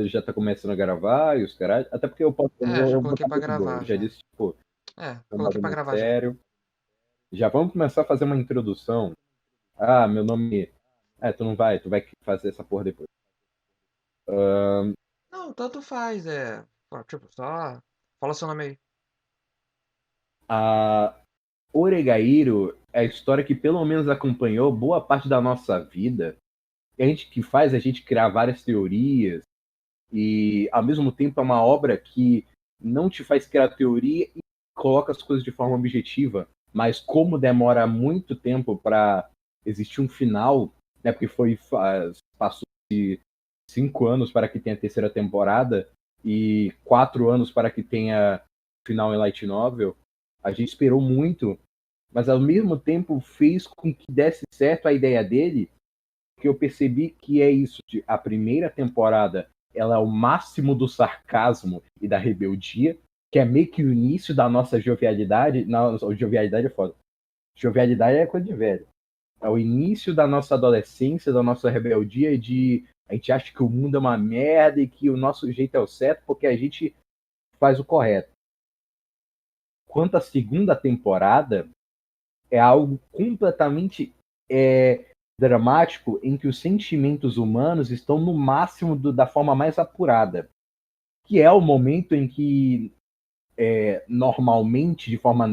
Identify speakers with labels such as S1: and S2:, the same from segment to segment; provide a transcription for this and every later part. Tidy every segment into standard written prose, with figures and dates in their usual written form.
S1: Já tá começando a gravar e os caras. Até porque eu posso
S2: Já
S1: vou
S2: coloquei
S1: botar
S2: pra
S1: muito bom.
S2: gravar
S1: Já
S2: já.
S1: disse, tipo, é um
S2: Coloquei pra
S1: bagulho
S2: gravar já.
S1: sério. Já vamos começar a fazer uma introdução. Meu nome. Tu não vai, tu vai fazer essa porra depois.
S2: Não, tanto faz, pô, tipo, só fala seu nome aí.
S1: A Oregairo é a história que pelo menos acompanhou boa parte da nossa vida. E a gente que faz a gente criar várias teorias. E ao mesmo tempo é uma obra que não te faz criar teoria e coloca as coisas de forma objetiva, mas como demora muito tempo para existir um final, né, porque passou de 5 anos para que tenha a terceira temporada e 4 anos para que tenha final em light novel, a gente esperou muito, mas ao mesmo tempo fez com que desse certo a ideia dele, que eu percebi que é isso, a primeira temporada ela é o máximo do sarcasmo e da rebeldia, que é meio que o início da nossa jovialidade. Não, jovialidade é foda. Jovialidade é coisa de velho. É o início da nossa adolescência, da nossa rebeldia de a gente acha que o mundo é uma merda e que o nosso jeito é o certo porque a gente faz o correto. Quanto à segunda temporada, é algo completamente dramático em que os sentimentos humanos estão no máximo da forma mais apurada, que é o momento em que normalmente, de forma.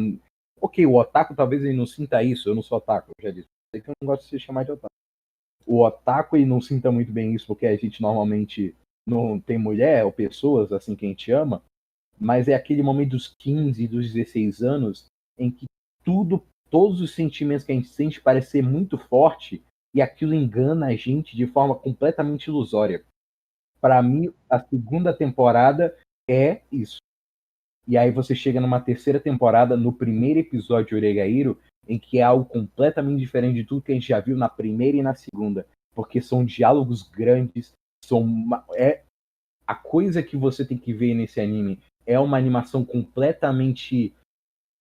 S1: Ok, o otaku talvez ele não sinta isso, eu não sou otaku, eu já disse. Sei que eu não gosto de se chamar de otaku. O otaku ele não sinta muito bem isso, porque a gente normalmente não tem mulher ou pessoas assim que a gente ama, mas é aquele momento dos 15, dos 16 anos em que todos os sentimentos que a gente sente parecem ser muito forte e aquilo engana a gente de forma completamente ilusória. Para mim, a segunda temporada é isso. E aí você chega numa terceira temporada, no primeiro episódio de Oregairo, em que é algo completamente diferente de tudo que a gente já viu na primeira e na segunda. Porque são diálogos grandes, a coisa que você tem que ver nesse anime é uma animação completamente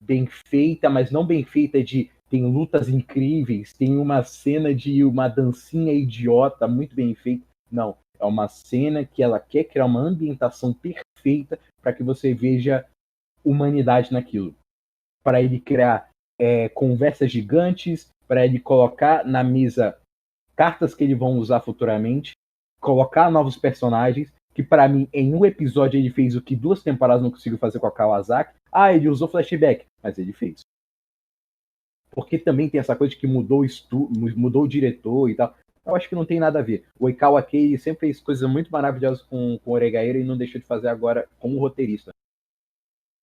S1: bem feita, mas não bem feita de tem lutas incríveis, tem uma cena de uma dancinha idiota muito bem feita. Não, é uma cena que ela quer criar uma ambientação perfeita para que você veja humanidade naquilo. Para ele criar conversas gigantes, para ele colocar na mesa cartas que eles vão usar futuramente, colocar novos personagens, que para mim, em um episódio, ele fez o que 2 temporadas não conseguiu fazer com a Kawasaki. Ele usou flashback, mas ele fez. Porque também tem essa coisa de que mudou o diretor e tal. Eu acho que não tem nada a ver. O Oikawa Kei sempre fez coisas muito maravilhosas com o Oregairo e não deixou de fazer agora como roteirista.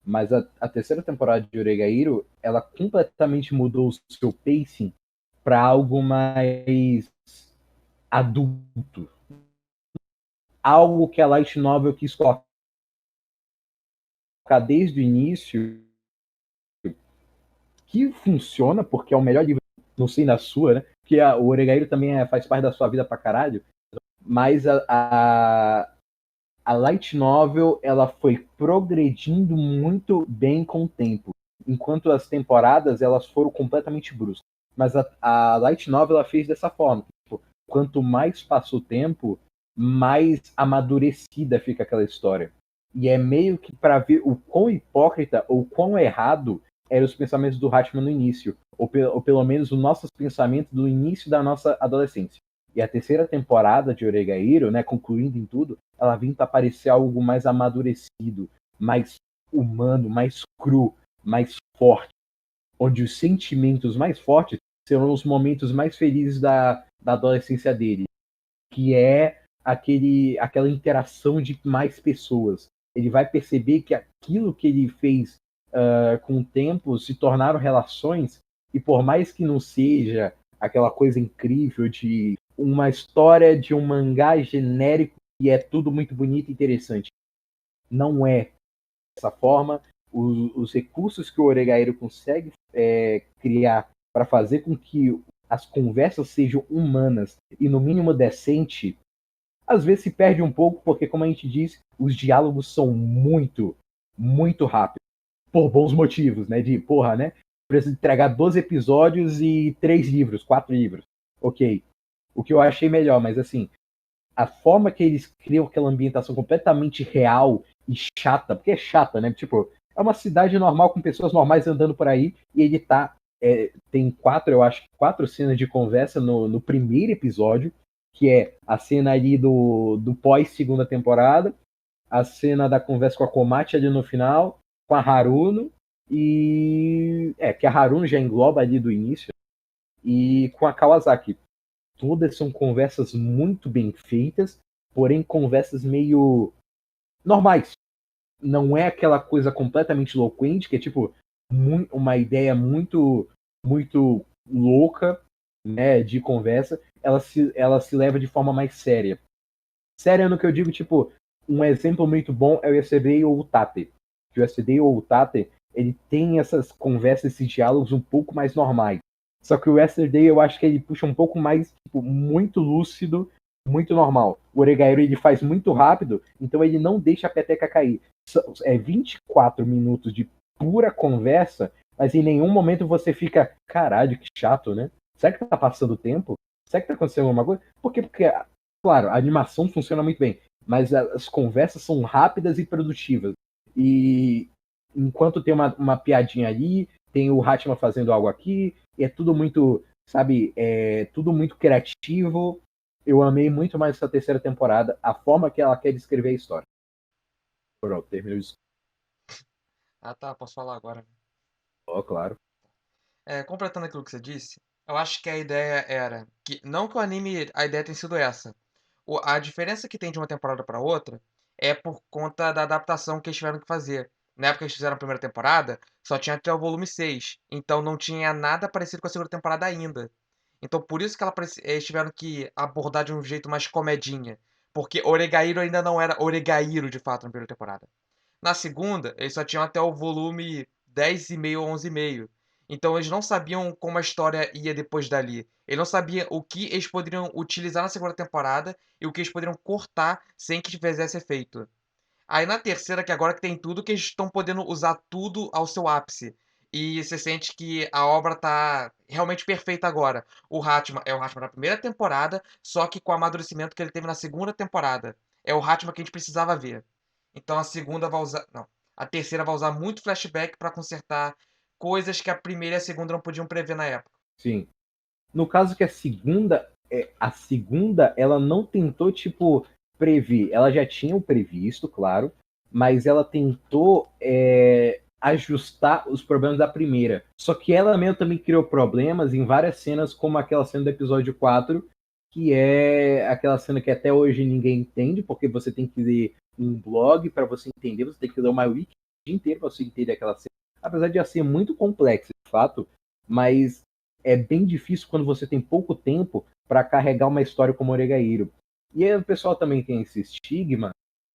S1: Mas a terceira temporada de Oregairo, ela completamente mudou o seu pacing para algo mais adulto. Algo que a Light Novel quis colocar desde o início, que funciona, porque é o melhor livro, não sei na sua, né? Que o Oregairo também faz parte da sua vida pra caralho. Mas a Light Novel, ela foi progredindo muito bem com o tempo. Enquanto as temporadas, elas foram completamente bruscas. Mas a Light Novel, ela fez dessa forma. Tipo, quanto mais passa o tempo, mais amadurecida fica aquela história. E é meio que para ver o quão hipócrita ou quão errado eram os pensamentos do Hatman no início. Ou pelo menos os nossos pensamentos do início da nossa adolescência. E a terceira temporada de Oregairo, né, concluindo em tudo, ela vem para parecer algo mais amadurecido, mais humano, mais cru, mais forte, onde os sentimentos mais fortes serão os momentos mais felizes da adolescência dele, que é aquela interação de mais pessoas. Ele vai perceber que aquilo que ele fez com o tempo se tornaram relações, e por mais que não seja aquela coisa incrível de uma história de um mangá genérico e é tudo muito bonito e interessante. Não é dessa forma. Os recursos que o Oregairo consegue criar para fazer com que as conversas sejam humanas e no mínimo decente, às vezes se perde um pouco, porque, como a gente disse, os diálogos são muito, muito rápidos. Por bons motivos, né? De, porra, né? Precisa entregar 12 episódios e 3 livros, 4 livros. Ok. O que eu achei melhor, mas assim, a forma que eles criam aquela ambientação completamente real e chata, porque é chata, né? Tipo, é uma cidade normal com pessoas normais andando por aí e ele tá. Tem eu acho, 4 cenas de conversa no primeiro episódio, que é a cena ali do pós-segunda temporada, a cena da conversa com a Komati ali no final, com a Haruno, e. Que a Haruno já engloba ali do início, e com a Kawasaki. Todas são conversas muito bem feitas, porém conversas meio normais. Não é aquela coisa completamente eloquente, que é tipo uma ideia muito louca, né, de conversa. Ela se leva de forma mais séria. Séria no que eu digo, tipo, um exemplo muito bom é o Yesterday ou o Tate. Que o Yesterday ou o Tate, ele tem essas conversas, esses diálogos um pouco mais normais. Só que o Yesterday eu acho que ele puxa um pouco mais, tipo, muito lúcido, muito normal. O Oregairo ele faz muito rápido, então ele não deixa a peteca cair. É 24 minutos de pura conversa, mas em nenhum momento você fica, caralho, que chato, né? Será que tá passando o tempo? Será que tá acontecendo alguma coisa? Porque claro, a animação funciona muito bem, mas as conversas são rápidas e produtivas. E enquanto tem uma piadinha ali, tem o Hatman fazendo algo aqui, e é tudo muito, sabe, tudo muito criativo. Eu amei muito mais essa terceira temporada, a forma que ela quer descrever a história. Pronto, terminou isso.
S2: Ah, tá, posso falar agora.
S1: Ó, claro.
S2: Completando aquilo que você disse, eu acho que a ideia era que, não que o anime, a ideia tenha sido essa. A diferença que tem de uma temporada para outra é por conta da adaptação que eles tiveram que fazer. Na época que eles fizeram a primeira temporada, só tinha até o volume 6. Então não tinha nada parecido com a segunda temporada ainda. Então por isso que eles tiveram que abordar de um jeito mais comedinha. Porque Oregairo ainda não era Oregairo de fato na primeira temporada. Na segunda, eles só tinham até o volume 10,5 ou 11,5. Então eles não sabiam como a história ia depois dali. Eles não sabiam o que eles poderiam utilizar na segunda temporada e o que eles poderiam cortar sem que fizesse efeito. Aí na terceira, que agora que tem tudo, que eles estão podendo usar tudo ao seu ápice. E você sente que a obra tá realmente perfeita agora. O Hatman é o Hatman da primeira temporada, só que com o amadurecimento que ele teve na segunda temporada. É o Hatman que a gente precisava ver. Então a segunda vai usar. Não. A terceira vai usar muito flashback para consertar coisas que a primeira e a segunda não podiam prever na época.
S1: Sim. No caso que a segunda, ela não tentou, tipo, prever. Ela já tinha o previsto, claro, mas ela tentou ajustar os problemas da primeira. Só que ela mesmo também criou problemas em várias cenas, como aquela cena do episódio 4, que é aquela cena que até hoje ninguém entende, porque você tem que ler um blog para você entender, você tem que ler uma wiki o dia inteiro para você entender aquela cena. Apesar de ela ser muito complexa, de fato, mas é bem difícil quando você tem pouco tempo para carregar uma história como Oregairo. E aí o pessoal também tem esse estigma,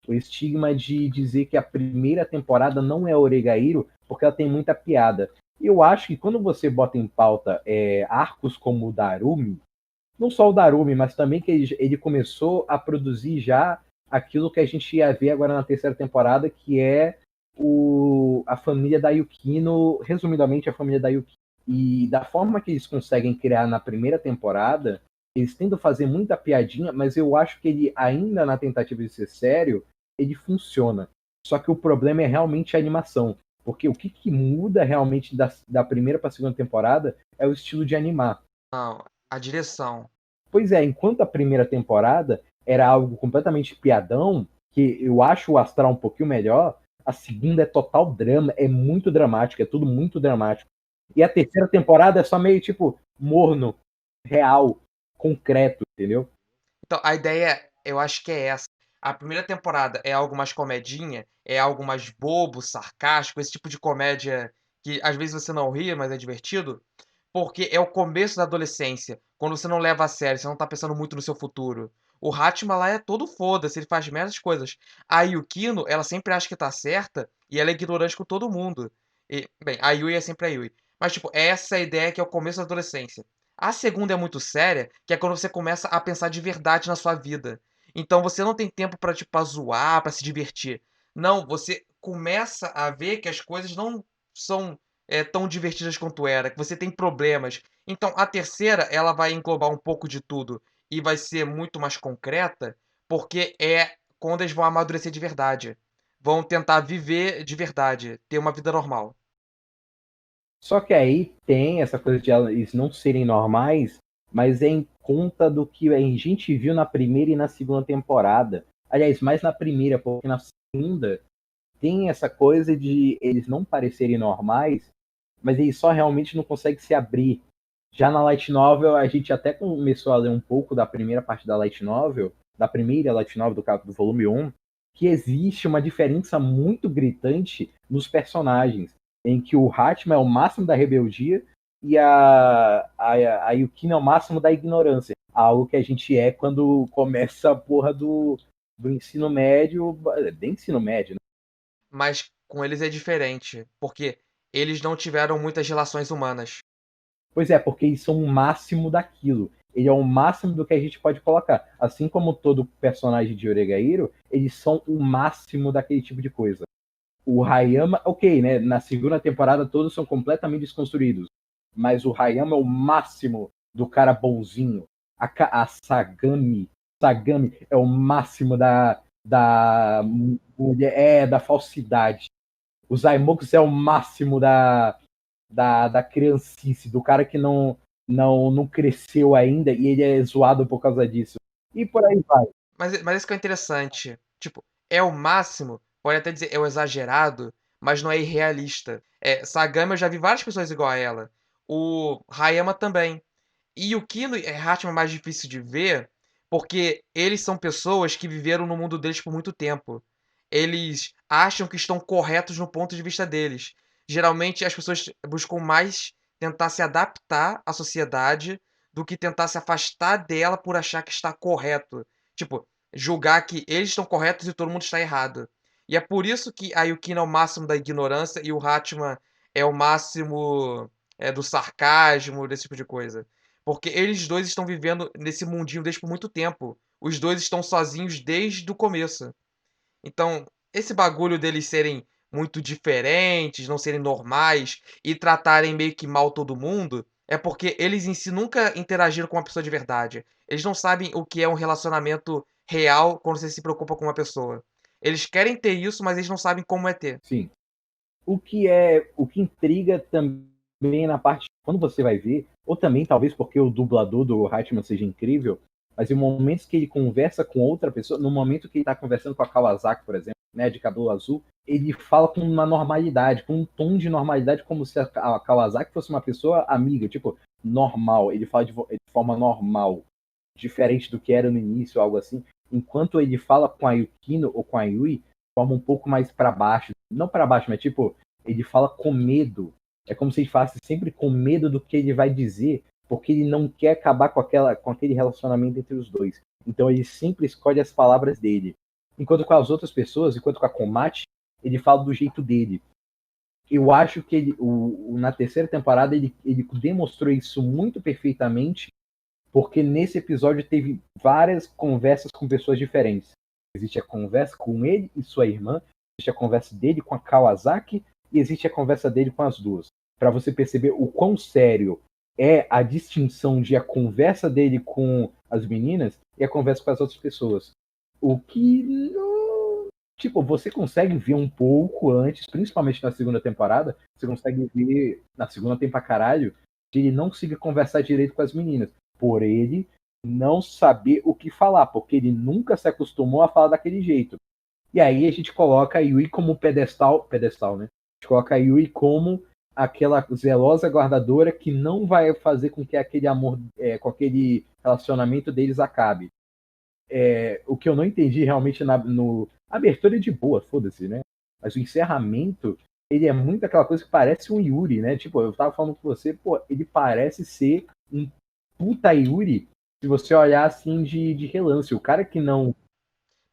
S1: o estigma de dizer que a primeira temporada não é Oregairo porque ela tem muita piada. E eu acho que quando você bota em pauta arcos como o Darumi, não só o Darumi, mas também que ele começou a produzir já aquilo que a gente ia ver agora na terceira temporada, que é a família da Yukino, resumidamente a família da Yukino. E da forma que eles conseguem criar na primeira temporada, eles tentam fazer muita piadinha, mas eu acho que ele, ainda na tentativa de ser sério, ele funciona. Só que o problema é realmente a animação. Porque o que muda realmente da primeira para a segunda temporada é o estilo de animar.
S2: Não, a direção.
S1: Pois é, enquanto a primeira temporada era algo completamente piadão, que eu acho o Astral um pouquinho melhor, a segunda é total drama, é muito dramático, é tudo muito dramático. E a terceira temporada é só meio tipo morno, real, concreto, entendeu?
S2: Então, a ideia, eu acho que é essa. A primeira temporada é algo mais comedinha, é algo mais bobo, sarcástico, esse tipo de comédia que às vezes você não ri, mas é divertido, porque é o começo da adolescência, quando você não leva a sério, você não tá pensando muito no seu futuro. O Hatman lá é todo foda-se, ele faz merdas coisas. A Yukino, ela sempre acha que tá certa e ela é ignorante com todo mundo. E, bem, a Yui é sempre a Yui. Mas, tipo, essa é a ideia que é o começo da adolescência. A segunda é muito séria, que é quando você começa a pensar de verdade na sua vida. Então você não tem tempo pra, tipo, zoar, pra se divertir. Não, você começa a ver que as coisas não são tão divertidas quanto era, que você tem problemas. Então a terceira, ela vai englobar um pouco de tudo e vai ser muito mais concreta, porque é quando eles vão amadurecer de verdade. Vão tentar viver de verdade, ter uma vida normal.
S1: Só que aí tem essa coisa de eles não serem normais, mas é em conta do que a gente viu na primeira e na segunda temporada. Aliás, mais na primeira, porque na segunda tem essa coisa de eles não parecerem normais, mas eles só realmente não conseguem se abrir. Já na Light Novel, a gente até começou a ler um pouco da primeira parte da Light Novel, da primeira Light Novel do volume 1, que existe uma diferença muito gritante nos personagens, em que o Hatman é o máximo da rebeldia e a Yukina é o máximo da ignorância. Algo que a gente é quando começa a porra do ensino médio, bem ensino médio, né?
S2: Mas com eles é diferente, porque eles não tiveram muitas relações humanas.
S1: Pois é, porque eles são o máximo daquilo. Ele é o máximo do que a gente pode colocar. Assim como todo personagem de Oregairo, eles são o máximo daquele tipo de coisa. O Hayama, ok, né? Na segunda temporada todos são completamente desconstruídos. Mas o Hayama é o máximo do cara bonzinho. A Sagami. Sagami é o máximo da mulher. É, da falsidade. O Zaimoku é o máximo da criancice, do cara que não cresceu ainda e ele é zoado por causa disso. E por aí vai.
S2: Mas isso que é interessante. Tipo, é o máximo, pode até dizer é o exagerado, mas não é irrealista. Sagami eu já vi várias pessoas igual a ela. O Hayama também. E o Kino e Hatman é mais difícil de ver, porque eles são pessoas que viveram no mundo deles por muito tempo. Eles acham que estão corretos no ponto de vista deles. Geralmente as pessoas buscam mais tentar se adaptar à sociedade do que tentar se afastar dela por achar que está correto. Tipo, julgar que eles estão corretos e todo mundo está errado. E é por isso que a Yukina é o máximo da ignorância e o Hatman é o máximo do sarcasmo, desse tipo de coisa. Porque eles dois estão vivendo nesse mundinho desde por muito tempo. Os dois estão sozinhos desde o começo. Então, esse bagulho deles serem muito diferentes, não serem normais e tratarem meio que mal todo mundo, é porque eles em si nunca interagiram com uma pessoa de verdade. Eles não sabem o que é um relacionamento real quando você se preocupa com uma pessoa. Eles querem ter isso, mas eles não sabem como é ter.
S1: Sim. O que intriga também na parte quando você vai ver, ou também talvez porque o dublador do Hatman seja incrível, mas em momentos que ele conversa com outra pessoa, no momento que ele está conversando com a Kawasaki, por exemplo, né, de cabelo azul, ele fala com uma normalidade, com um tom de normalidade, como se a Kawasaki fosse uma pessoa amiga, tipo, normal. Ele fala de forma normal, diferente do que era no início, algo assim. Enquanto ele fala com a Yukino ou com a Yui, de forma um pouco mais para baixo. Não para baixo, mas tipo, ele fala com medo. É como se ele falasse sempre com medo do que ele vai dizer, porque ele não quer acabar com aquele relacionamento entre os dois. Então ele sempre escolhe as palavras dele. Enquanto com as outras pessoas, enquanto com a Komate, ele fala do jeito dele. Eu acho que na terceira temporada ele demonstrou isso muito perfeitamente, porque nesse episódio teve várias conversas com pessoas diferentes. Existe a conversa com ele e sua irmã, existe a conversa dele com a Kawasaki e existe a conversa dele com as duas. Para você perceber o quão sério é a distinção de a conversa dele com as meninas e a conversa com as outras pessoas. O que tipo, você consegue ver um pouco antes, principalmente na segunda temporada, você consegue ver na segunda tempo pra caralho, que ele não conseguia conversar direito com as meninas, por ele não saber o que falar, porque ele nunca se acostumou a falar daquele jeito. E aí a gente coloca a Yui como pedestal, né? A gente coloca a Yui como aquela zelosa guardadora que não vai fazer com que aquele amor, com aquele relacionamento deles acabe. O que eu não entendi realmente no abertura é de boa, foda-se, né? Mas o encerramento, ele é muito aquela coisa que parece um Yuri, né? Tipo, eu tava falando com você, pô, ele parece ser um puta Yuri se você olhar assim de relance. O cara que não.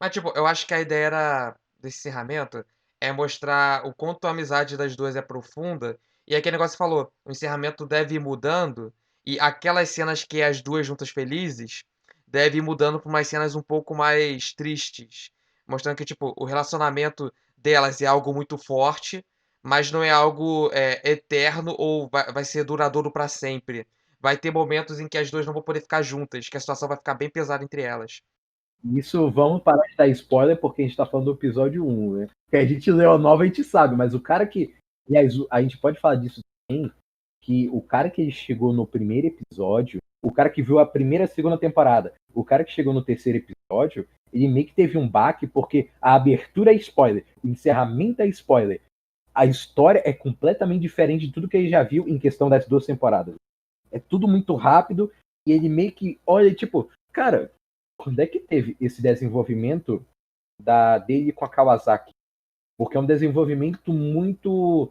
S2: Mas, tipo, eu acho que a ideia desse encerramento é mostrar o quanto a amizade das duas é profunda. E aquele negócio que você falou, o encerramento deve ir mudando. E aquelas cenas que é as duas juntas felizes, deve ir mudando para umas cenas um pouco mais tristes. Mostrando que, tipo, o relacionamento delas é algo muito forte, mas não é algo eterno ou vai ser duradouro para sempre. Vai ter momentos em que as duas não vão poder ficar juntas, que a situação vai ficar bem pesada entre elas.
S1: Isso, vamos parar de dar spoiler, porque a gente tá falando do episódio 1, né? Que a gente leu a nova, a gente sabe, mas o cara que. Aliás, a gente pode falar disso também, que o cara que ele chegou no primeiro episódio, o cara que viu a primeira e a segunda temporada, o cara que chegou no terceiro episódio, ele meio que teve um baque, porque a abertura é spoiler, o encerramento é spoiler. A história é completamente diferente de tudo que ele já viu em questão das 2 temporadas. É tudo muito rápido, e ele meio que olha, tipo, cara, quando é que teve esse desenvolvimento dele com a Kawasaki? Porque é um desenvolvimento muito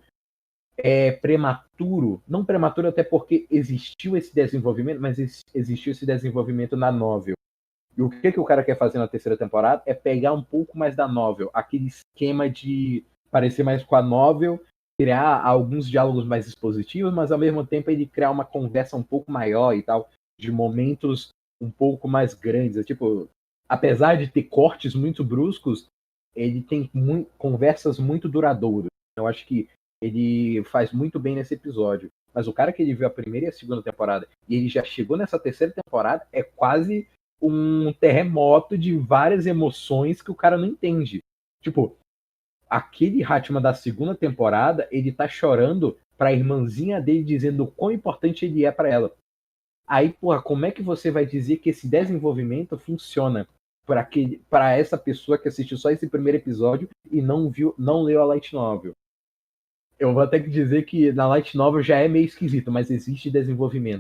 S1: prematuro. Não prematuro até porque existiu esse desenvolvimento, mas existiu esse desenvolvimento na novel. E o que o cara quer fazer na terceira temporada é pegar um pouco mais da novel, aquele esquema de parecer mais com a novel, criar alguns diálogos mais expositivos, mas ao mesmo tempo ele criar uma conversa um pouco maior e tal, de momentos um pouco mais grandes. É, tipo, apesar de ter cortes muito bruscos, ele tem conversas muito duradouras. Eu acho que ele faz muito bem nesse episódio. Mas o cara que ele viu a primeira e a segunda temporada e ele já chegou nessa terceira temporada é quase um terremoto de várias emoções que o cara não entende. Tipo, aquele Hatman da segunda temporada, ele tá chorando pra irmãzinha dele dizendo o quão importante ele é para ela. Aí, porra, como é que você vai dizer que esse desenvolvimento funciona para essa pessoa que assistiu só esse primeiro episódio e não leu a light novel? Eu vou ter que dizer que na light novel já é meio esquisito, mas existe desenvolvimento.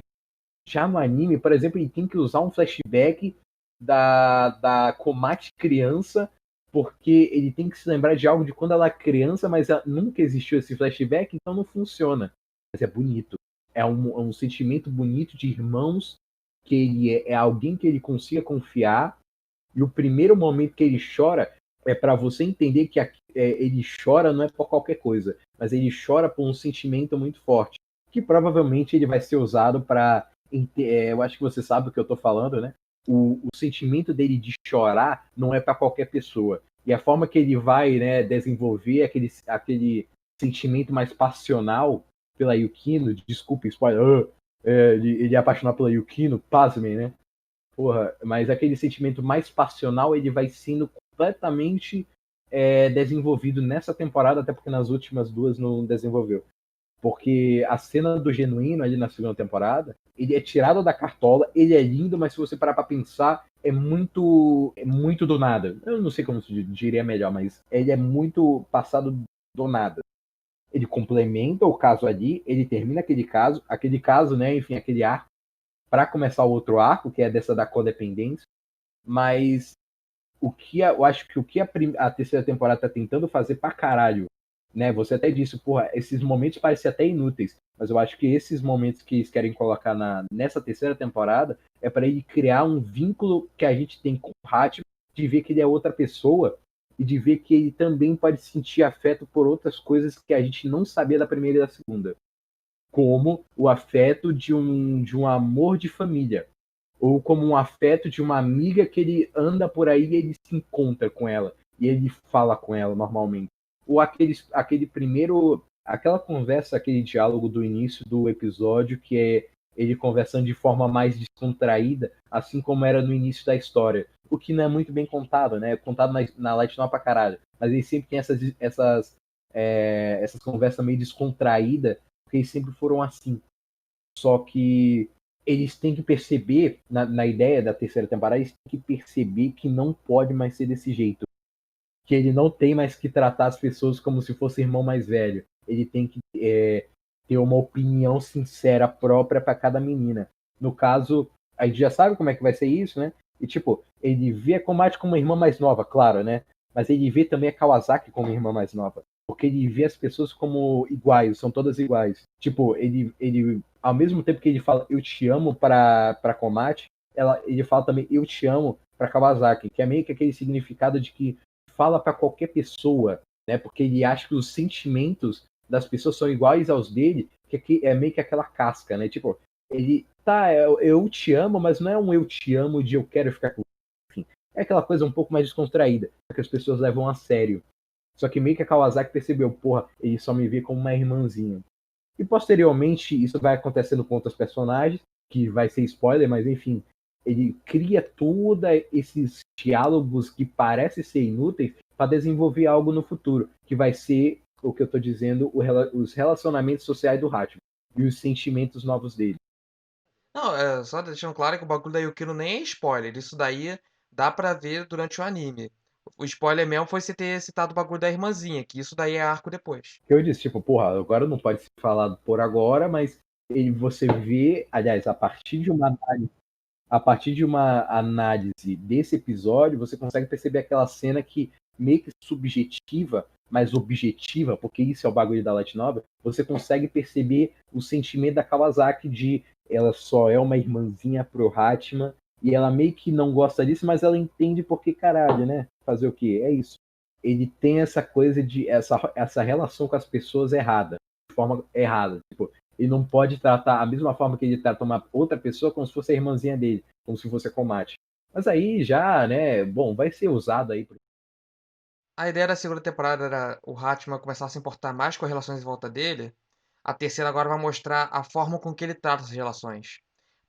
S1: Já no anime, por exemplo, ele tem que usar um flashback da Komate criança, porque ele tem que se lembrar de algo de quando ela é criança, mas nunca existiu esse flashback, então não funciona. Mas é bonito. É um sentimento bonito de irmãos, que ele é alguém que ele consiga confiar, e o primeiro momento que ele chora é para você entender que ele chora não é por qualquer coisa, mas ele chora por um sentimento muito forte, que provavelmente ele vai ser usado para. Eu acho que você sabe o que eu tô falando, né? O sentimento dele de chorar não é para qualquer pessoa. E a forma que ele vai, né, desenvolver aquele sentimento mais passional pela Yukino, desculpa, spoiler, ele é apaixonado pela Yukino, pasmem, né? Porra, mas aquele sentimento mais passional ele vai sendo completamente desenvolvido nessa temporada, até porque nas últimas duas não desenvolveu. Porque a cena do Genuíno ali na segunda temporada, ele é tirado da cartola, ele é lindo, mas se você parar pra pensar, é muito do nada. Eu não sei como se diria melhor, mas ele é muito passado do nada. Ele complementa o caso ali, ele termina aquele caso, né, enfim, aquele arco, para começar o outro arco, que é dessa da codependência, mas eu acho que o que a terceira temporada tá tentando fazer pra caralho, né? Você até disse, porra, esses momentos parecem até inúteis, mas eu acho que esses momentos que eles querem colocar nessa terceira temporada é para ele criar um vínculo que a gente tem com o Hatman, de ver que ele é outra pessoa e de ver que ele também pode sentir afeto por outras coisas que a gente não sabia da primeira e da segunda, como o afeto de um amor de família, ou como um afeto de uma amiga que ele anda por aí e ele se encontra com ela e ele fala com ela normalmente, ou aquele primeiro, aquela conversa, aquele diálogo do início do episódio que é ele conversando de forma mais descontraída, assim como era no início da história, o que não é muito bem contado, né? É contado na Light Novel pra caralho, mas ele sempre tem essas conversas meio descontraídas, porque eles sempre foram assim. Só que eles têm que perceber, na ideia da terceira temporada, eles têm que perceber que não pode mais ser desse jeito. Que ele não tem mais que tratar as pessoas como se fosse irmão mais velho. Ele tem que ter uma opinião sincera própria para cada menina. No caso, a gente já sabe como é que vai ser isso, né? E tipo, ele vê a Komate como uma irmã mais nova, claro, né? Mas ele vê também a Kawasaki como irmã mais nova. Porque ele vê as pessoas como iguais, são todas iguais. Tipo, ele ao mesmo tempo que ele fala eu te amo pra Komate, ele fala também eu te amo pra Kawasaki, que é meio que aquele significado de que fala para qualquer pessoa, né? Porque ele acha que os sentimentos das pessoas são iguais aos dele, que é meio que aquela casca, né? Tipo, ele tá, eu te amo, mas não é um eu te amo de eu quero ficar com você. Enfim, é aquela coisa um pouco mais descontraída, que as pessoas levam a sério. Só que meio que a Kawasaki percebeu, porra, ele só me vê como uma irmãzinha. E posteriormente isso vai acontecendo com outros personagens, que vai ser spoiler, mas enfim, Ele cria todos esses diálogos que parecem ser inúteis para desenvolver algo no futuro, que vai ser o que eu tô dizendo, os relacionamentos sociais do Hachiman e os sentimentos novos dele.
S2: Não, só deixando claro que o bagulho da Yukino nem é spoiler. Isso daí dá pra ver durante o anime. O spoiler mesmo foi você ter citado o bagulho da irmãzinha, que isso daí é arco depois.
S1: Que eu disse, tipo, porra, agora não pode ser falado por agora, mas você vê, aliás, a partir de uma análise desse episódio, você consegue perceber aquela cena que meio que subjetiva, mas objetiva, porque isso é o bagulho da Light Novel, você consegue perceber o sentimento da Kawasaki de ela só é uma irmãzinha pro Hatman, e ela meio que não gosta disso, mas ela entende porque caralho, né? Fazer o quê? É isso. Ele tem essa coisa de essa relação com as pessoas errada, de forma errada. Tipo, ele não pode tratar a mesma forma que ele trata uma outra pessoa como se fosse a irmãzinha dele, como se fosse a Komate. Mas aí já, né, bom, vai ser usado aí.
S2: A ideia da segunda temporada era o Hatman começar a se importar mais com as relações em volta dele. A terceira agora vai mostrar a forma com que ele trata essas relações.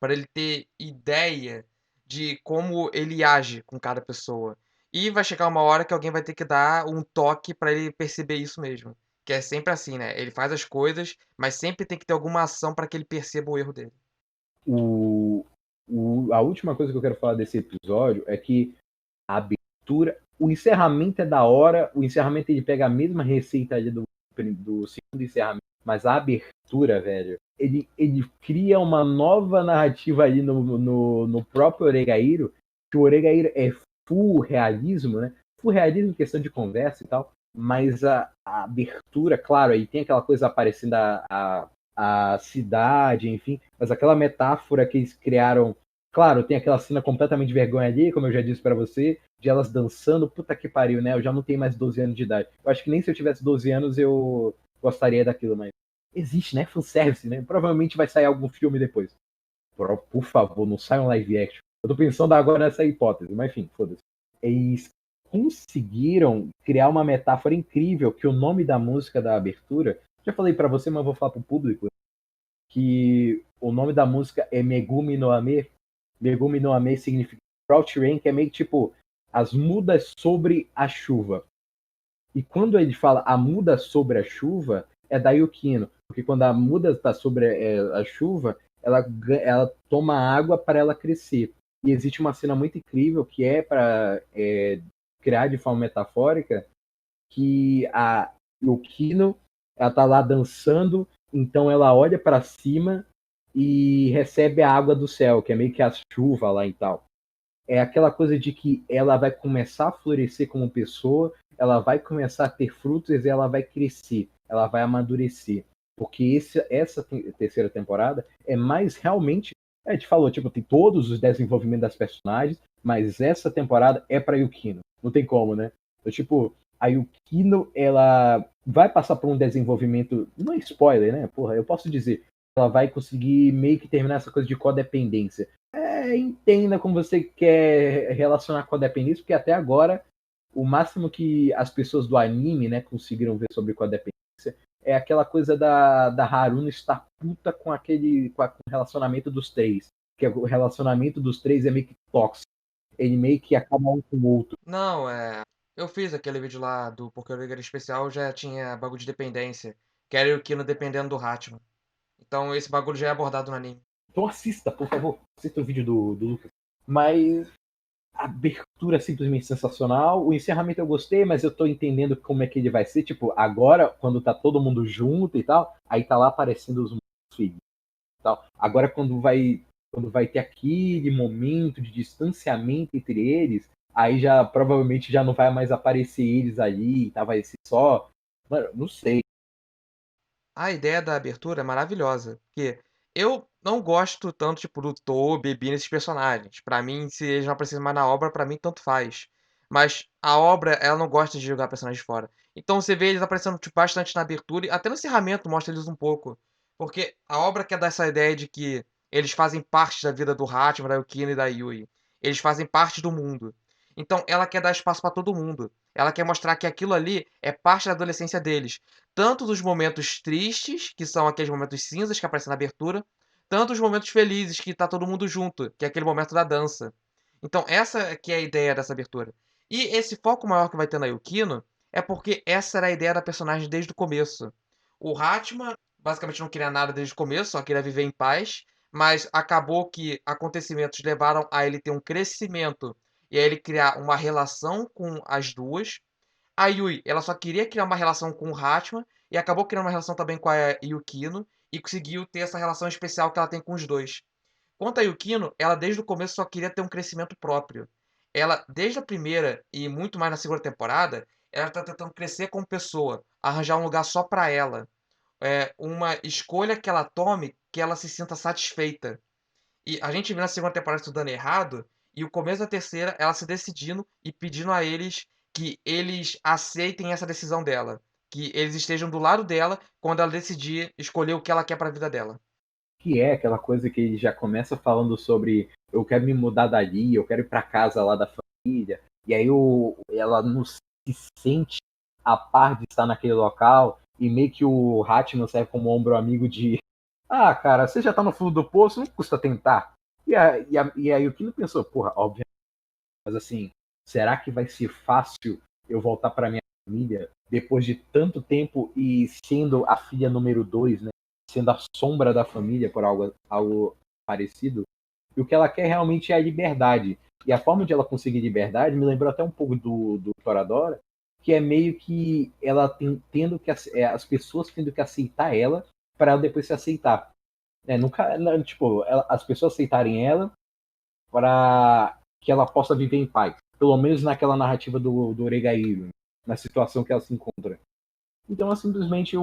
S2: Para ele ter ideia de como ele age com cada pessoa. E vai chegar uma hora que alguém vai ter que dar um toque para ele perceber isso mesmo. Que é sempre assim, né? Ele faz as coisas, mas sempre tem que ter alguma ação para que ele perceba o erro dele.
S1: A última coisa que eu quero falar desse episódio é que a abertura, o encerramento é da hora, o encerramento ele pega a mesma receita ali do segundo encerramento, mas a abertura, velho, ele cria uma nova narrativa ali no próprio Oregairo, que o Oregairo é full realismo, né? Full realismo em questão de conversa e tal, mas a abertura, claro, aí tem aquela coisa aparecendo a cidade, enfim, mas aquela metáfora que eles criaram. Claro, tem aquela cena completamente de vergonha ali, como eu já disse para você, de elas dançando, puta que pariu, né? Eu já não tenho mais 12 anos de idade. Eu acho que nem se eu tivesse 12 anos eu gostaria daquilo, mas existe, né? Fanservice, né? Provavelmente vai sair algum filme depois. Por favor, não saia um live action. Eu tô pensando agora nessa hipótese, mas enfim, foda-se. Eles conseguiram criar uma metáfora incrível que o nome da música da abertura, já falei para você, mas vou falar pro público, que o nome da música é Megumi no Ame. Megumi no Ame significa Drought Rain, que é meio que tipo as mudas sobre a chuva. E quando ele fala a muda sobre a chuva, é da Yukino. Porque quando a muda está sobre a chuva, ela toma água para ela crescer. E existe uma cena muito incrível que é para criar de forma metafórica que a Yukino ela tá lá dançando, então ela olha para cima e recebe a água do céu, que é meio que a chuva lá e tal. É aquela coisa de que ela vai começar a florescer como pessoa, ela vai começar a ter frutos e ela vai crescer, ela vai amadurecer. Porque essa terceira temporada é mais realmente. A gente falou, tipo, tem todos os desenvolvimentos das personagens, mas essa temporada é pra Yukino. Não tem como, né? Então, tipo, a Yukino, ela vai passar por um desenvolvimento. Não é spoiler, né? Porra, eu posso dizer. Ela vai conseguir meio que terminar essa coisa de codependência. Entenda como você quer relacionar codependência, porque até agora o máximo que as pessoas do anime, né, conseguiram ver sobre codependência é aquela coisa da Haruna estar puta com com o relacionamento dos três. Que o relacionamento dos três é meio que tóxico. Ele meio que acaba um com o outro.
S2: Não, eu fiz aquele vídeo lá do Porque eu era especial, já tinha bagulho de dependência. Que era o Kino dependendo do Hatman. Então esse bagulho já é abordado no anime.
S1: Então assista, por favor. Assista o vídeo do Lucas. Mas a abertura é simplesmente sensacional. O encerramento eu gostei, mas eu tô entendendo como é que ele vai ser. Tipo, agora, quando tá todo mundo junto e tal, aí tá lá aparecendo os filhos e tal. Agora, quando vai ter aquele momento de distanciamento entre eles, aí já provavelmente já não vai mais aparecer eles ali, tá? Vai ser só. Mano, não sei.
S2: A ideia da abertura é maravilhosa, porque eu não gosto tanto, tipo, do Toby, Bibi nesses personagens. Pra mim, se eles não aparecerem mais na obra, pra mim tanto faz. Mas a obra, ela não gosta de jogar personagens fora. Então você vê eles aparecendo tipo, bastante na abertura e até no encerramento mostra eles um pouco. Porque a obra quer dar essa ideia de que eles fazem parte da vida do Hatman, da Yukino e da Yui. Eles fazem parte do mundo. Então ela quer dar espaço pra todo mundo. Ela quer mostrar que aquilo ali é parte da adolescência deles tanto dos momentos tristes, que são aqueles momentos cinzas que aparecem na abertura, tanto os momentos felizes que tá todo mundo junto, que é aquele momento da dança. Então essa que é a ideia dessa abertura. E esse foco maior que vai ter na Yukino é porque essa era a ideia da personagem desde o começo. O Hatman basicamente não queria nada desde o começo, só queria viver em paz, mas acabou que acontecimentos levaram a ele ter um crescimento e a ele criar uma relação com as duas. A Yui, ela só queria criar uma relação com o Hatman e acabou criando uma relação também com a Yukino e conseguiu ter essa relação especial que ela tem com os dois. Quanto a Yukino, ela desde o começo só queria ter um crescimento próprio. Ela, desde a primeira e muito mais na segunda temporada, ela tá tentando crescer como pessoa, arranjar um lugar só pra ela. Uma escolha que ela tome que ela se sinta satisfeita. E a gente viu na segunda temporada isso dando errado, e o começo da terceira, ela se decidindo e pedindo a eles que eles aceitem essa decisão dela. Que eles estejam do lado dela quando ela decidir escolher o que ela quer pra vida dela.
S1: Que é aquela coisa que ele já começa falando sobre eu quero me mudar dali, eu quero ir pra casa lá da família, e aí ela não se sente a par de estar naquele local, e meio que o Hatman serve como ombro amigo de ah, cara, você já tá no fundo do poço, não custa tentar. E aí o Kino pensou, porra, obviamente, mas assim, será que vai ser fácil eu voltar pra minha família depois de tanto tempo e sendo a filha número 2, né? Sendo a sombra da família por algo parecido? E o que ela quer realmente é a liberdade. E a forma de ela conseguir liberdade me lembrou até um pouco do Toradora, que é meio que ela tendo que as pessoas tendo que aceitar ela para ela depois se aceitar. Nunca, tipo, as pessoas aceitarem ela para que ela possa viver em paz. Pelo menos naquela narrativa do Oregairo, na situação que ela se encontra. Então é simplesmente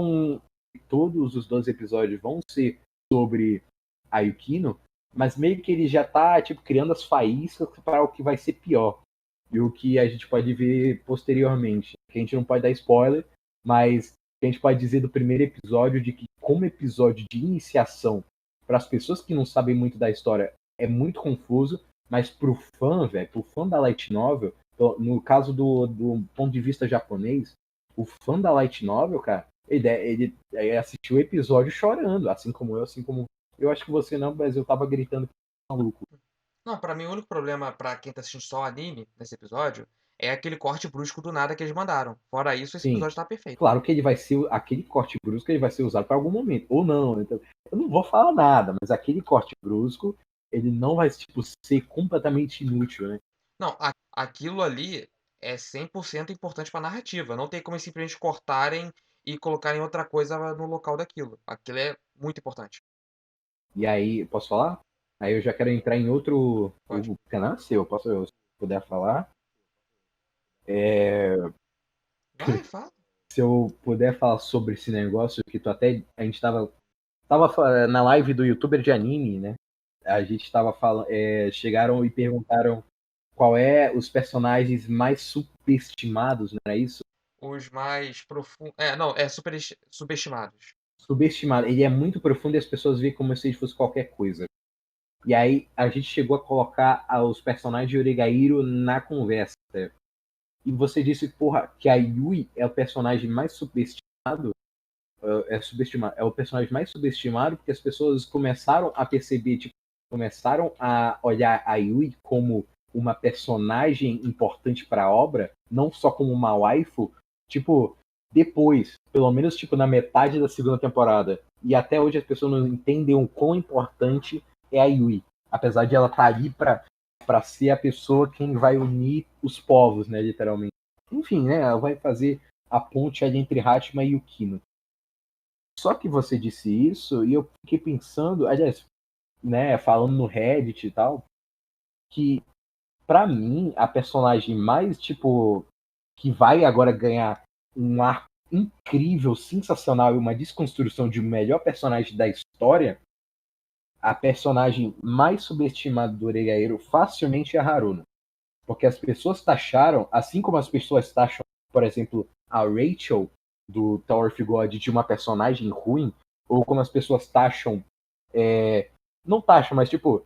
S1: todos os 12 episódios vão ser sobre a Yukino, mas meio que ele já tá tipo, criando as faíscas para o que vai ser pior. E o que a gente pode ver posteriormente. Que a gente não pode dar spoiler, mas a gente pode dizer do primeiro episódio de que, como episódio de iniciação, para as pessoas que não sabem muito da história, é muito confuso, mas pro fã, velho, pro fã da Light Novel, no caso do ponto de vista japonês, o fã da Light Novel, cara, ele assistiu o episódio chorando, assim como eu, assim como. Eu acho que você não, mas eu tava gritando que maluco.
S2: Não, pra mim o único problema pra quem tá assistindo só o anime nesse episódio é aquele corte brusco do nada que eles mandaram. Fora isso, esse
S1: Sim.
S2: episódio tá perfeito.
S1: Claro que ele vai ser aquele corte brusco, ele vai ser usado para algum momento, ou não. Então, eu não vou falar nada, mas aquele corte brusco, ele não vai tipo, ser completamente inútil, né?
S2: Não, aquilo ali é 100% importante pra narrativa. Não tem como eles simplesmente cortarem e colocarem outra coisa no local daquilo. Aquilo é muito importante.
S1: E aí, posso falar? Aí eu já quero entrar em outro.
S2: Pode.
S1: O canal é seu, se puder falar.
S2: Vai, fala.
S1: Se eu puder falar sobre esse negócio, que tu até. A gente tava na live do youtuber de anime, né? A gente tava falando. Chegaram e perguntaram qual é os personagens mais subestimados, não é isso?
S2: Os mais profundos. Super subestimados.
S1: Subestimado. Ele é muito profundo e as pessoas veem como se ele fosse qualquer coisa. E aí a gente chegou a colocar os personagens de Oregairo na conversa. E você disse, porra, que a Yui é o personagem mais subestimado. É o personagem mais subestimado porque as pessoas começaram a perceber, tipo, começaram a olhar a Yui como uma personagem importante para a obra, não só como uma waifu, tipo, depois, pelo menos tipo na metade da segunda temporada. E até hoje as pessoas não entendem o quão importante é a Yui, apesar de ela estar ali para ser a pessoa quem vai unir os povos, né, literalmente. Enfim, né, ela vai fazer a ponte ali entre Hatma e Yukino. Só que você disse isso e eu fiquei pensando, aliás, né, falando no Reddit e tal, que pra mim a personagem mais tipo que vai agora ganhar um arco incrível, sensacional e uma desconstrução de melhor personagem da história, a personagem mais subestimada do Oregairo facilmente é a Haruna. Porque as pessoas taxaram, assim como as pessoas taxam, por exemplo, a Rachel do Tower of God de uma personagem ruim, ou como as pessoas taxam, não taxam, mas tipo,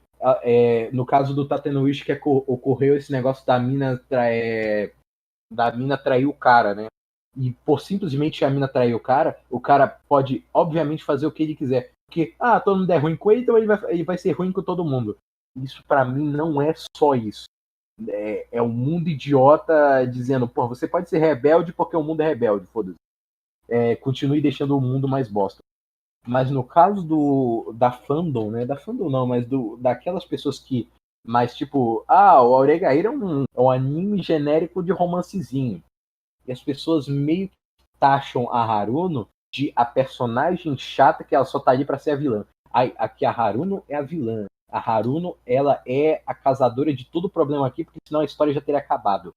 S1: no caso do Tatenoishi que ocorreu esse negócio da mina trair o cara, né? E por simplesmente a mina trair o cara pode, obviamente, fazer o que ele quiser. que, todo mundo é ruim com ele, então ele vai ser ruim com todo mundo. Isso pra mim não é só isso. É um mundo idiota dizendo, pô, você pode ser rebelde porque o mundo é rebelde, foda-se. Continue deixando o mundo mais bosta. Mas no caso da fandom, né? Da fandom não, mas daquelas pessoas que. Mas tipo, o Oregairo é um anime genérico de romancezinho. E as pessoas meio que taxam a Haruno de a personagem chata que ela só tá ali pra ser a vilã. Aqui a Haruno é a vilã. A Haruno, ela é a causadora de todo o problema aqui, porque senão a história já teria acabado.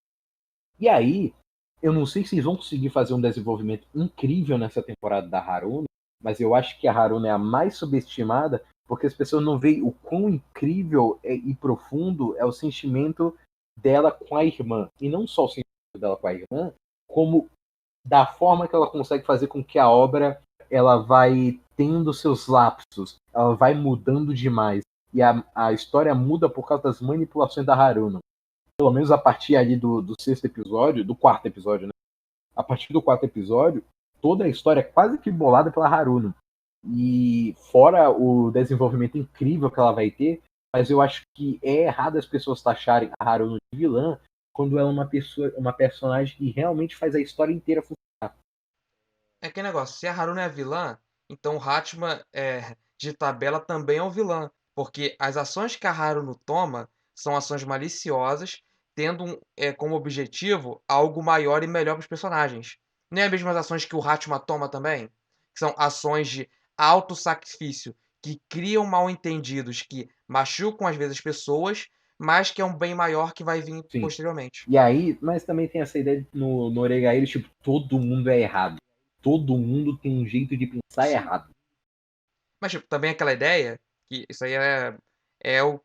S1: E aí, eu não sei se eles vão conseguir fazer um desenvolvimento incrível nessa temporada da Haruno, mas eu acho que a Haruno é a mais subestimada, porque as pessoas não veem o quão incrível e profundo é o sentimento dela com a irmã. E não só o sentimento dela com a irmã, como da forma que ela consegue fazer com que a obra ela vai tendo seus lapsos, ela vai mudando demais. E a história muda por causa das manipulações da Haruno. Pelo menos a partir ali do sexto episódio, do quarto episódio, né? A partir do quarto episódio, toda a história é quase que bolada pela Haruno. E fora o desenvolvimento incrível que ela vai ter, mas eu acho que é errado as pessoas taxarem a Haruno de vilã quando ela é uma personagem que realmente faz a história inteira funcionar.
S2: É aquele negócio, se a Haruna é a vilã, então o Hatman de tabela também é um vilã. Porque as ações que a Haruno toma são ações maliciosas, tendo como objetivo algo maior e melhor para os personagens. Não é as mesmas ações que o Hatman toma também? Que são ações de auto-sacrifício, que criam mal-entendidos, que machucam às vezes as pessoas, mas que é um bem maior que vai vir
S1: Sim.
S2: posteriormente.
S1: E aí, mas também tem essa ideia no Oregairo, tipo, todo mundo é errado. Todo mundo tem um jeito de pensar
S2: Sim.
S1: errado.
S2: Mas, tipo, também aquela ideia, que isso aí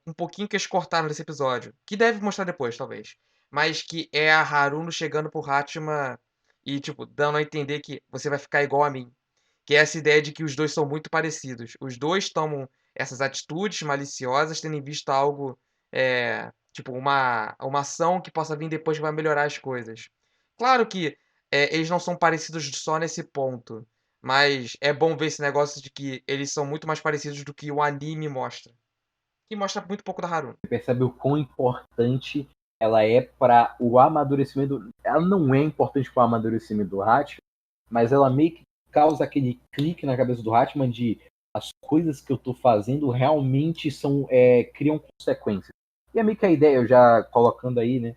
S2: um pouquinho que eles cortaram nesse episódio, que deve mostrar depois, talvez. Mas que é a Haruno chegando pro Hatma e, tipo, dando a entender que você vai ficar igual a mim. Que é essa ideia de que os dois são muito parecidos. Os dois tomam essas atitudes maliciosas, tendo em vista algo, tipo, uma ação que possa vir depois que vai melhorar as coisas. Claro que eles não são parecidos só nesse ponto. Mas é bom ver esse negócio de que eles são muito mais parecidos do que o anime mostra. Que mostra muito pouco da Haruno.
S1: Você percebe o quão importante ela é para o amadurecimento. Ela não é importante para o amadurecimento do Hatman, mas ela meio que causa aquele clique na cabeça do Hatman de as coisas que eu estou fazendo realmente criam consequências. E é meio que a ideia, eu já colocando aí, né?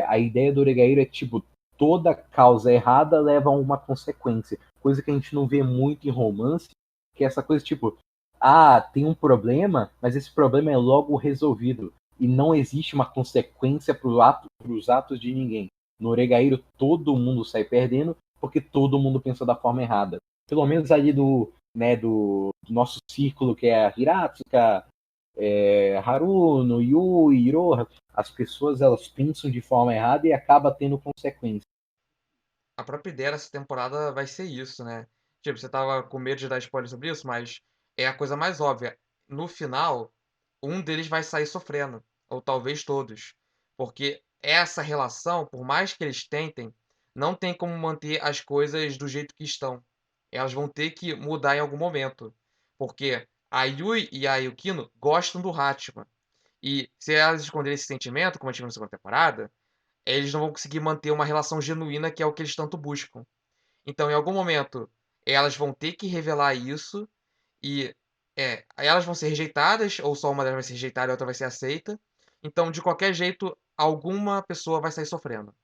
S1: A ideia do Oregairo é tipo, toda causa errada leva a uma consequência. Coisa que a gente não vê muito em romance, que é essa coisa tipo, tem um problema, mas esse problema é logo resolvido. E não existe uma consequência para os atos de ninguém. No Oregairo, todo mundo sai perdendo porque todo mundo pensa da forma errada. Pelo menos ali do nosso círculo, que é a Hiratsuka, Haruno, Yui, Iroha, as pessoas elas pensam de forma errada e acaba tendo consequências.
S2: A própria ideia dessa temporada vai ser isso, né? Tipo, você tava com medo de dar spoiler sobre isso, mas é a coisa mais óbvia. No final, um deles vai sair sofrendo. Ou talvez todos. Porque essa relação, por mais que eles tentem, não tem como manter as coisas do jeito que estão. Elas vão ter que mudar em algum momento. Porque a Yui e a Yukino gostam do Hachiman. E se elas esconderem esse sentimento, como a gente viu na segunda temporada, eles não vão conseguir manter uma relação genuína, que é o que eles tanto buscam. Então, em algum momento, elas vão ter que revelar isso e elas vão ser rejeitadas, ou só uma delas vai ser rejeitada e a outra vai ser aceita. Então, de qualquer jeito, alguma pessoa vai sair sofrendo.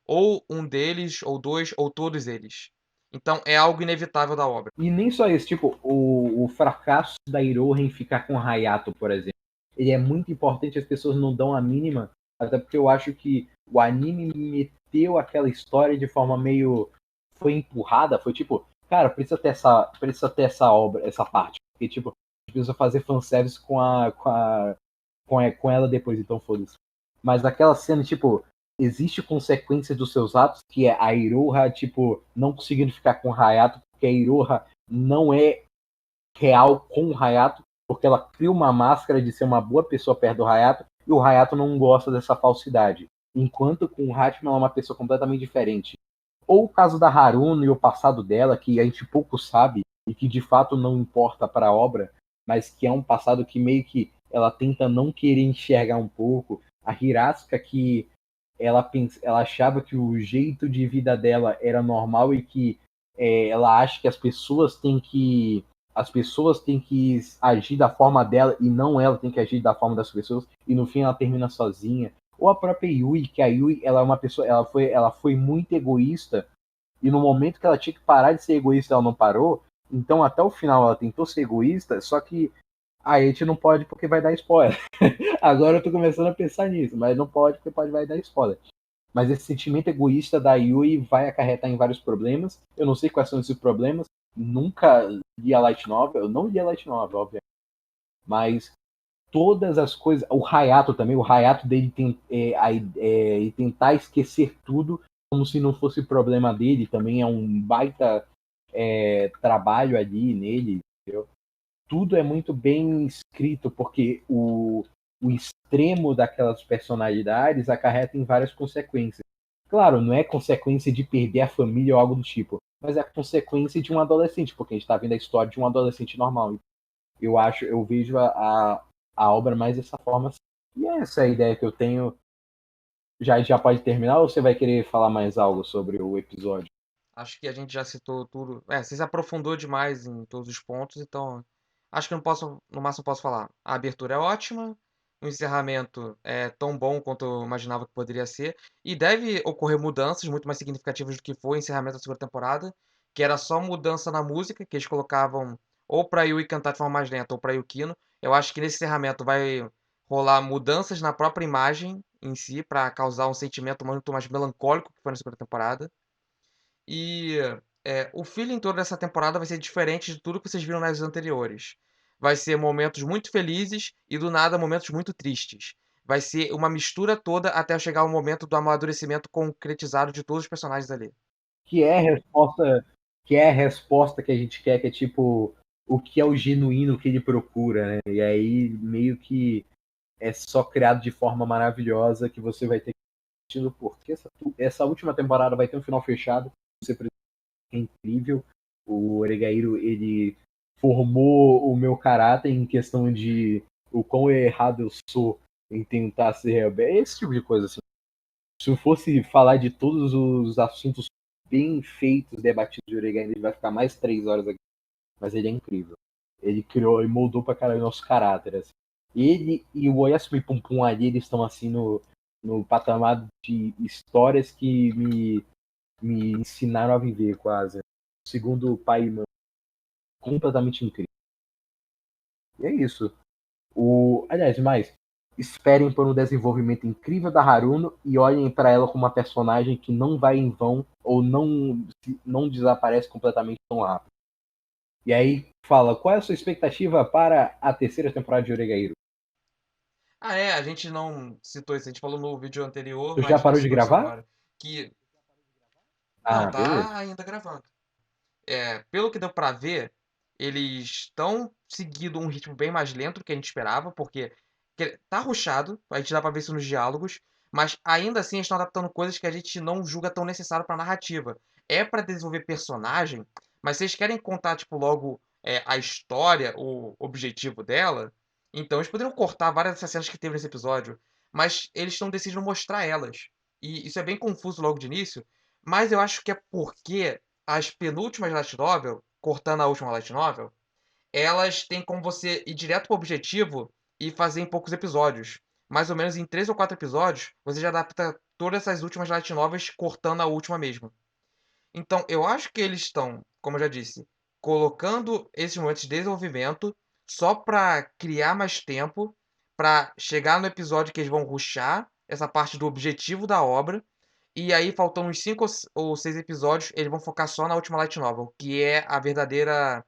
S2: Ou um deles, ou dois, ou todos eles. Então, é algo inevitável da obra.
S1: E nem só isso, tipo, o fracasso da Iroha em ficar com o Hayato, por exemplo. Ele é muito importante, as pessoas não dão a mínima, até porque eu acho que o anime meteu aquela história de forma meio. Foi empurrada, foi tipo, cara, precisa ter essa obra, essa parte. Porque, tipo, a gente precisa fazer fanservice com ela depois, então foda-se. Mas aquela cena, tipo, existe consequência dos seus atos, que é a Iroha, tipo, não conseguindo ficar com o Hayato, porque a Iroha não é real com o Hayato, porque ela cria uma máscara de ser uma boa pessoa perto do Hayato, e o Hayato não gosta dessa falsidade. Enquanto com o Hatman ela é uma pessoa completamente diferente. Ou o caso da Haruno e o passado dela, que a gente pouco sabe, e que de fato não importa para a obra, mas que é um passado que meio que ela tenta não querer enxergar um pouco. A Hiraska que ela achava que o jeito de vida dela era normal e que ela acha que as pessoas têm que agir da forma dela e não ela tem que agir da forma das pessoas, e no fim ela termina sozinha. Ou a própria Yui, que a Yui ela é uma pessoa, ela foi muito egoísta, e no momento que ela tinha que parar de ser egoísta ela não parou, então até o final ela tentou ser egoísta, só que a gente não pode porque vai dar spoiler. Agora eu tô começando a pensar nisso, mas não pode porque vai dar spoiler. Mas esse sentimento egoísta da Yui vai acarretar em vários problemas. Eu não sei quais são esses problemas. Nunca li a Light Novel. Eu não li a Light Novel, obviamente. Mas todas as coisas. O Hayato também. O Hayato dele tentar esquecer tudo como se não fosse problema dele. Também é um baita trabalho ali nele. Entendeu? Tudo é muito bem escrito, porque o extremo daquelas personalidades acarreta em várias consequências. Claro, não é consequência de perder a família ou algo do tipo, mas é a consequência de um adolescente, porque a gente está vendo a história de um adolescente normal. Eu vejo a obra mais dessa forma. E essa é a ideia que eu tenho. Já pode terminar ou você vai querer falar mais algo sobre o episódio?
S2: Acho que a gente já citou tudo. Você se aprofundou demais em todos os pontos, então acho que no máximo posso falar. A abertura é ótima, o encerramento é tão bom quanto eu imaginava que poderia ser, e deve ocorrer mudanças muito mais significativas do que foi o encerramento da segunda temporada, que era só mudança na música, que eles colocavam ou pra Yui cantar de forma mais lenta ou pra Yukino. Eu acho que nesse encerramento vai rolar mudanças na própria imagem em si, pra causar um sentimento muito mais melancólico que foi na segunda temporada. E o feeling todo dessa temporada vai ser diferente de tudo que vocês viram nas anteriores. Vai ser momentos muito felizes e do nada momentos muito tristes. Vai ser uma mistura toda até chegar o momento do amadurecimento concretizado de todos os personagens ali.
S1: Que é a resposta, que é a resposta que a gente quer, que é tipo o que é o genuíno que ele procura, né? E aí meio que é só criado de forma maravilhosa que você vai ter que porque essa última temporada vai ter um final fechado, você é incrível. O Oregairo, ele formou o meu caráter em questão de o quão errado eu sou em tentar ser rebelde, esse tipo de coisa assim. Se eu fosse falar de todos os assuntos bem feitos, debatidos de Oregairo, ele vai ficar mais 3 horas aqui. Mas ele é incrível. Ele criou e moldou pra caralho o nosso caráter. Assim. Ele e o Oyasumi Pum Pum ali, eles estão assim no patamar de histórias que me ensinaram a viver quase. Segundo o pai e mãe, completamente incrível. E é isso. Aliás, mais, esperem por um desenvolvimento incrível da Haruno e olhem para ela como uma personagem que não vai em vão ou não desaparece completamente tão rápido. E aí, fala, qual é a sua expectativa para a terceira temporada de Oregairo?
S2: A gente não citou isso, a gente falou no vídeo anterior,
S1: Tu já
S2: mas não
S1: parou de
S2: citou isso
S1: gravar?
S2: agora. Que. Não,
S1: Ah, beleza.
S2: tá ainda gravando. Pelo que deu pra ver, eles estão seguindo um ritmo bem mais lento do que a gente esperava, porque tá rushado, a gente dá pra ver isso nos diálogos, mas ainda assim eles estão adaptando coisas que a gente não julga tão necessário pra narrativa. É pra desenvolver personagem, mas se eles querem contar, tipo, logo a história, o objetivo dela, então eles poderiam cortar várias dessas cenas que teve nesse episódio, mas eles estão decidindo mostrar elas. E isso é bem confuso logo de início, mas eu acho que é porque as penúltimas light novel, cortando a última light novel, elas têm como você ir direto pro objetivo e fazer em poucos episódios. Mais ou menos em 3 ou 4 episódios, você já adapta todas essas últimas light novels cortando a última mesmo. Então, eu acho que eles estão, como eu já disse, colocando esses momentos de desenvolvimento só pra criar mais tempo, pra chegar no episódio que eles vão rushar essa parte do objetivo da obra, e aí faltando uns 5 ou 6 episódios, eles vão focar só na última light novel, que é a verdadeira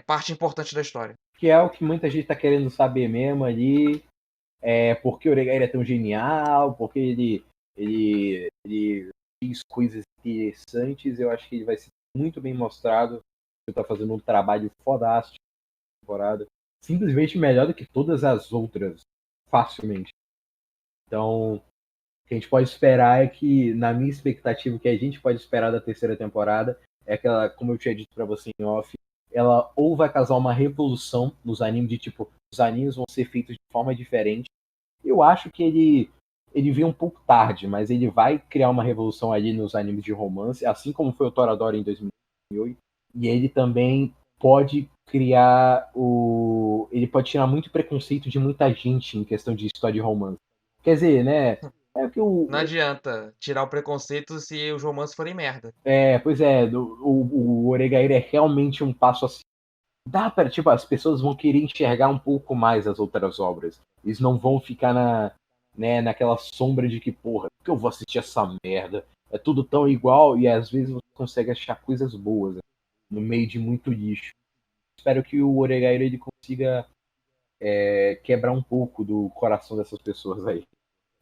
S2: parte importante da história.
S1: Que é o que muita gente tá querendo saber mesmo ali. Por que o Oregairo é tão genial, porque ele diz coisas interessantes. Eu acho que ele vai ser muito bem mostrado. Ele tá fazendo um trabalho fodástico na temporada. Simplesmente melhor do que todas as outras, facilmente. Então, o que a gente pode esperar é que, na minha expectativa, o que a gente pode esperar da terceira temporada é aquela, como eu tinha dito pra você em off, ela ou vai causar uma revolução nos animes de tipo, os animes vão ser feitos de forma diferente. Eu acho que ele veio um pouco tarde, mas ele vai criar uma revolução ali nos animes de romance, assim como foi o Toradora em 2008. E ele também pode criar o. Ele pode tirar muito preconceito de muita gente em questão de história de romance. Quer dizer, né? É que
S2: Não adianta tirar o preconceito se os romances forem merda.
S1: pois é, o Oregairo é realmente um passo assim. Dá para, tipo, as pessoas vão querer enxergar um pouco mais as outras obras. Eles não vão ficar naquela sombra de que, porra, que eu vou assistir essa merda? É tudo tão igual e às vezes você consegue achar coisas boas, né, no meio de muito lixo. Espero que o Oregairo ele consiga quebrar um pouco do coração dessas pessoas aí.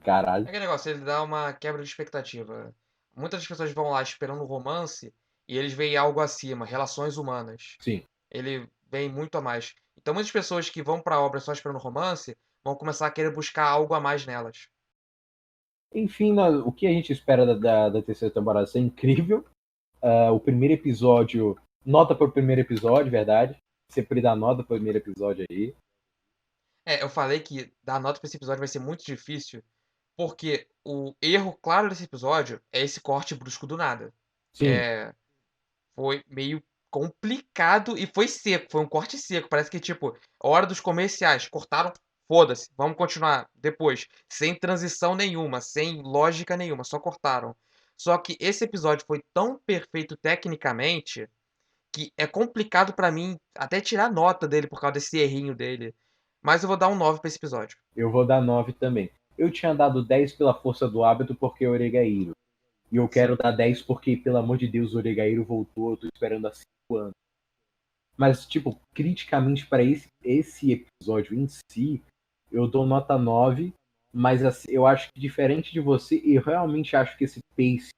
S2: É
S1: Caralho.
S2: aquele negócio, ele dá uma quebra de expectativa. Muitas das pessoas vão lá esperando um romance e eles veem algo acima, relações humanas.
S1: Sim.
S2: Ele vem muito a mais. Então muitas pessoas que vão pra obra só esperando romance vão começar a querer buscar algo a mais nelas.
S1: Enfim, o que a gente espera da terceira temporada é incrível. O primeiro episódio. Nota pro primeiro episódio, verdade. Sempre dá nota pro primeiro episódio aí.
S2: Eu falei que dar nota pra esse episódio vai ser muito difícil, porque o erro claro desse episódio é esse corte brusco do nada.
S1: Sim,
S2: Foi meio complicado e foi seco, foi um corte seco. Parece que, tipo, hora dos comerciais, cortaram, foda-se, vamos continuar depois. Sem transição nenhuma, sem lógica nenhuma, só cortaram. Só que esse episódio foi tão perfeito tecnicamente que é complicado pra mim até tirar nota dele por causa desse errinho dele. Mas eu vou dar um 9 pra esse episódio.
S1: eu vou dar 9 também. Eu tinha dado 10 pela força do hábito porque é Oregairo. E eu quero
S2: Sim.
S1: dar 10 porque, pelo amor de Deus, o Oregairo voltou. Eu tô esperando há 5 anos. Mas, tipo, criticamente para esse episódio em si, eu dou nota 9. Mas assim, eu acho que, diferente de você, eu realmente acho que esse pace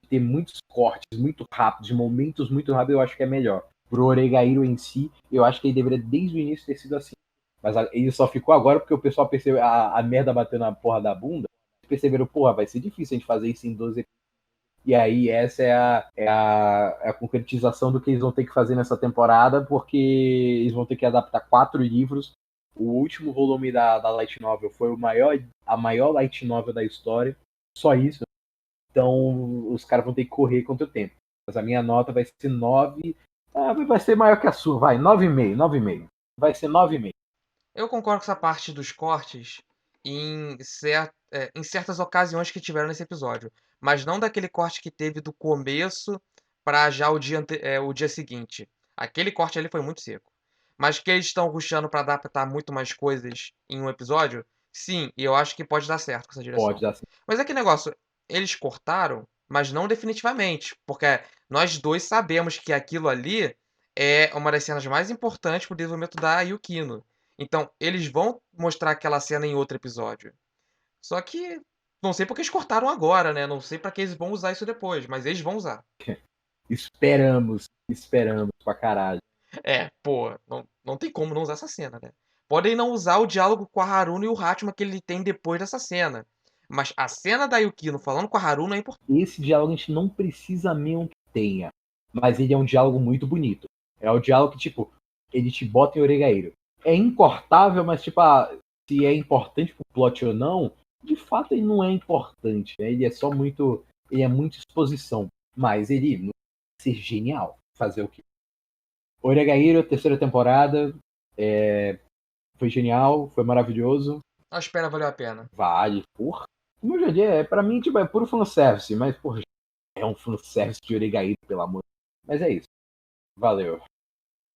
S1: ter muitos cortes muito rápidos, momentos muito rápidos, eu acho que é melhor. Pro Oregairo em si, eu acho que ele deveria desde o início ter sido assim. Mas ele só ficou agora porque o pessoal percebeu a merda batendo na porra da bunda. Perceberam, porra, vai ser difícil a gente fazer isso em 12 episódios. E aí essa é a concretização do que eles vão ter que fazer nessa temporada, porque eles vão ter que adaptar 4 livros. O último volume da Light Novel foi a maior Light Novel da história. Só isso. Então os caras vão ter que correr contra o tempo. Mas a minha nota vai ser 9. Vai ser maior que a sua, vai. 9,5, 9,5. Vai ser 9,5.
S2: Eu concordo com essa parte dos cortes em certas ocasiões que tiveram nesse episódio, mas não daquele corte que teve do começo pra já o dia seguinte. Aquele corte ali foi muito seco. Mas que eles estão rushando pra adaptar muito mais coisas em um episódio, sim, e eu acho que pode dar certo com essa
S1: Pode
S2: direção.
S1: dar sim.
S2: Mas é que negócio, eles cortaram, mas não definitivamente, porque nós dois sabemos que aquilo ali é uma das cenas mais importantes pro desenvolvimento da Yukino. Então, eles vão mostrar aquela cena em outro episódio. Só que não sei porque eles cortaram agora, né? Não sei pra que eles vão usar isso depois, mas eles vão usar.
S1: Esperamos pra caralho.
S2: Pô, não tem como não usar essa cena, né? Podem não usar o diálogo com a Haruna e o Hatma que ele tem depois dessa cena. Mas a cena da Yukino falando com a Haruna é importante.
S1: Esse diálogo a gente não precisa mesmo que tenha. Mas ele é um diálogo muito bonito. É o diálogo que, tipo, ele te bota em Oregairo. É incortável, mas, tipo, se é importante pro plot ou não, de fato ele não é importante. Né? Ele é só muito. Ele é muito exposição. Mas ele não vai ser genial. Fazer o quê? Oregairo, terceira temporada. Foi genial, foi maravilhoso.
S2: A espera valeu a pena.
S1: Vale, porra. Como eu já disse, pra mim, tipo, é puro fanservice, mas, porra, é um fanservice de Oregairo, pelo amor. Mas é isso. Valeu.